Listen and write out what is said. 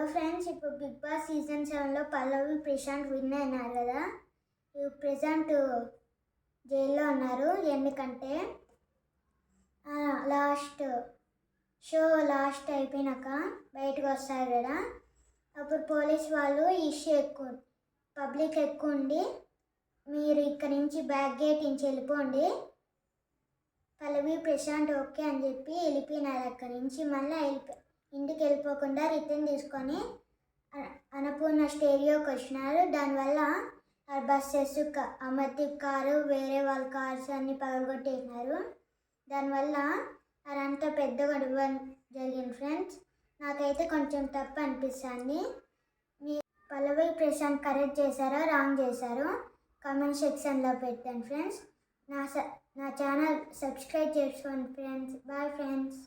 Hello friends, ఇప్పుడు big boss season 7లో పల్లవి Prashanth win అయినారు కదా. ఇప్పుడు ప్రజెంట్ జైల్లో ఉన్నారు. ఎందుకంటే లాస్ట్ అయిపోయినాక బయటకు వస్తారు కదా, అప్పుడు పోలీస్ వాళ్ళు ఇష్యూ పబ్లిక్ ఎక్కువ ఉండి మీరు ఇక్కడ నుంచి బ్యాక్ గేట్ నుంచి వెళ్ళిపోండి, పల్లవి ప్రశాంత్ ఓకే అని చెప్పి వెళ్ళిపోయినారు. అక్కడి నుంచి మళ్ళీ ఇంటికి వెళ్ళిపోకుండా రిటర్న్ తీసుకొని అన్నపూర్ణ స్టేడియోకి వచ్చినారు. దానివల్ల బస్సెస్, అమర్దీప్ కారు, వేరే వాళ్ళ కార్స్ అన్నీ పగలగొట్టేసినారు. దానివల్ల అదంతా పెద్ద గొడవ జరిగింది ఫ్రెండ్స్. నాకైతే కొంచెం తప్పు అనిపిస్తుంది. మీ పల్లవి ప్రశాంత్ కరెక్ట్ చేశారో రాంగ్ చేశారో కామెంట్ సెక్షన్లో పెట్టండి ఫ్రెండ్స్. నా ఛానల్ సబ్స్క్రైబ్ చేసుకోండి ఫ్రెండ్స్. Bye friends.